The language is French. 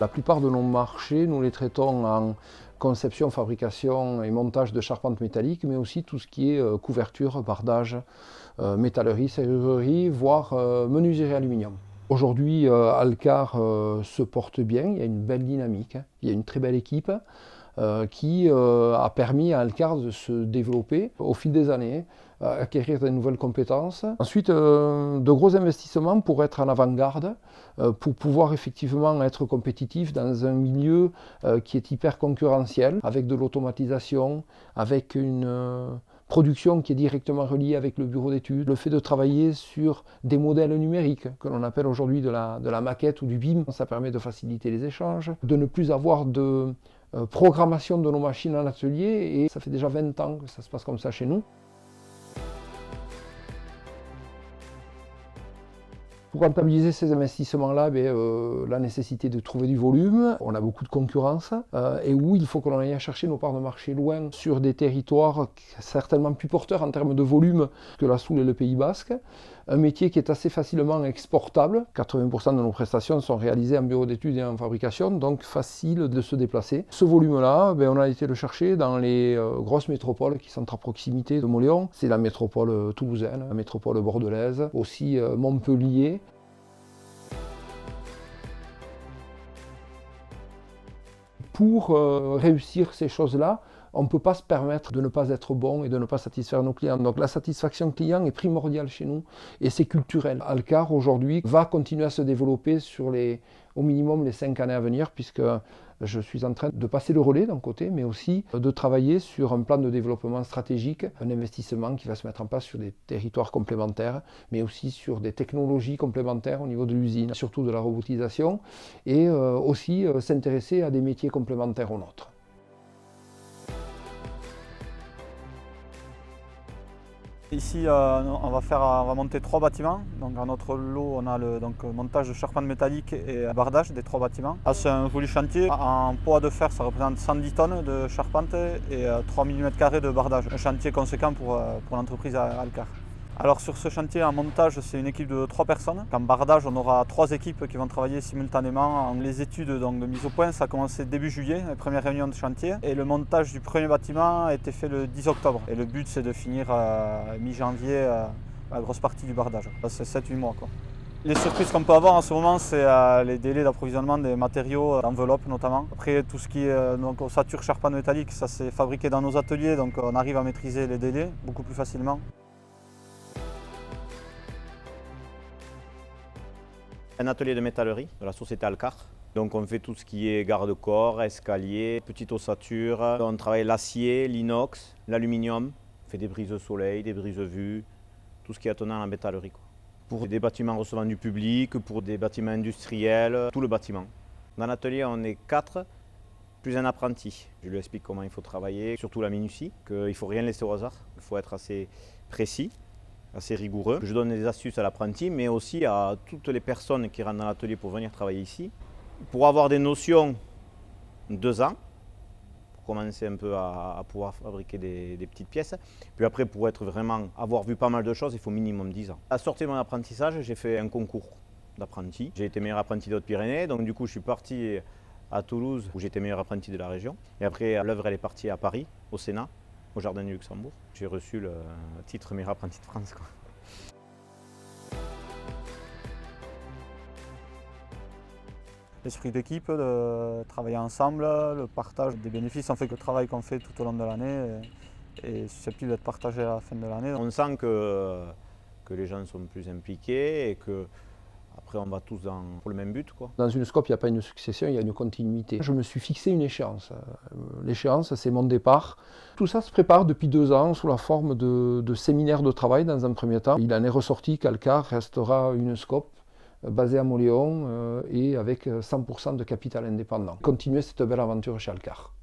La plupart de nos marchés, nous les traitons en conception, fabrication et montage de charpentes métalliques, mais aussi tout ce qui est couverture, bardage, métallerie, serrurerie, voire menuiserie aluminium. Aujourd'hui, Alcar se porte bien, il y a une belle dynamique, il y a une très belle équipe qui a permis à Alcar de se développer au fil des années, acquérir de nouvelles compétences. Ensuite, de gros investissements pour être en avant-garde, pour pouvoir effectivement être compétitif dans un milieu qui est hyper concurrentiel, avec de l'automatisation, avec une production qui est directement reliée avec le bureau d'études, le fait de travailler sur des modèles numériques, que l'on appelle aujourd'hui de la maquette ou du BIM, ça permet de faciliter les échanges, de ne plus avoir de programmation de nos machines en atelier, et ça fait déjà 20 ans que ça se passe comme ça chez nous. Pour rentabiliser ces investissements-là, la nécessité de trouver du volume, on a beaucoup de concurrence, et où il faut que l'on aille chercher nos parts de marché loin, sur des territoires certainement plus porteurs en termes de volume que la Soule et le Pays Basque. Un métier qui est assez facilement exportable. 80% de nos prestations sont réalisées en bureau d'études et en fabrication, donc facile de se déplacer. Ce volume-là, on a été le chercher dans les grosses métropoles qui sont à proximité de Mauléon. C'est la métropole toulousaine, la métropole bordelaise, aussi Montpellier. Pour réussir ces choses-là, on ne peut pas se permettre de ne pas être bon et de ne pas satisfaire nos clients. Donc la satisfaction client est primordiale chez nous et c'est culturel. Alcar aujourd'hui va continuer à se développer sur au minimum les 5 années à venir, puisque je suis en train de passer le relais d'un côté, mais aussi de travailler sur un plan de développement stratégique, un investissement qui va se mettre en place sur des territoires complémentaires, mais aussi sur des technologies complémentaires au niveau de l'usine, surtout de la robotisation, et aussi s'intéresser à des métiers complémentaires aux nôtres. Ici, on va monter 3 bâtiments. Donc, à notre lot, on a le montage de charpente métallique et bardage des 3 bâtiments. Là, c'est un joli chantier. En poids de fer, ça représente 110 tonnes de charpente et 3000 m² de bardage. Un chantier conséquent pour l'entreprise Alcar. Alors sur ce chantier en montage, c'est une équipe de 3 personnes. En bardage, on aura 3 équipes qui vont travailler simultanément. Les études de mise au point, ça a commencé début juillet, les premières réunions de chantier. Et le montage du premier bâtiment a été fait le 10 octobre. Et le but, c'est de finir mi-janvier la grosse partie du bardage. C'est 7-8 mois, quoi. Les surprises qu'on peut avoir en ce moment, c'est les délais d'approvisionnement des matériaux, d'enveloppes notamment. Après, tout ce qui est ossature, charpente métallique, ça c'est fabriqué dans nos ateliers, donc on arrive à maîtriser les délais beaucoup plus facilement. Un atelier de métallerie de la société Alcar. Donc on fait tout ce qui est garde-corps, escalier, petite ossature. On travaille l'acier, l'inox, l'aluminium. On fait des brises soleil, des brises vues, tout ce qui est attenant à la métallerie, quoi. Pour des bâtiments recevant du public, pour des bâtiments industriels, tout le bâtiment. Dans l'atelier, on est 4, plus un apprenti. Je lui explique comment il faut travailler, surtout la minutie, qu'il ne faut rien laisser au hasard. Il faut être assez précis, assez rigoureux. Je donne des astuces à l'apprenti, mais aussi à toutes les personnes qui rentrent dans l'atelier pour venir travailler ici. Pour avoir des notions, 2 ans, pour commencer un peu à pouvoir fabriquer des petites pièces. Puis après, pour avoir vu pas mal de choses, il faut minimum 10 ans. À la sortie de mon apprentissage, j'ai fait un concours d'apprenti. J'ai été meilleur apprenti des Hautes-Pyrénées, donc du coup je suis parti à Toulouse, où j'étais meilleur apprenti de la région. Et après, l'œuvre elle est partie à Paris, au Sénat, au Jardin du Luxembourg. J'ai reçu le titre meilleur apprenti de France, quoi. L'esprit d'équipe, de travailler ensemble, le partage des bénéfices, en fait que le travail qu'on fait tout au long de l'année est susceptible d'être partagé à la fin de l'année. On sent que les gens sont plus impliqués et que après on va tous pour le même but, quoi. Dans une scope, il n'y a pas une succession, il y a une continuité. Je me suis fixé une échéance. L'échéance, c'est mon départ. Tout ça se prépare depuis 2 ans sous la forme de séminaires de travail dans un premier temps. Il en est ressorti qu'Alcar restera une scope basée à Mauléon et avec 100% de capital indépendant. Continuer cette belle aventure chez Alcar.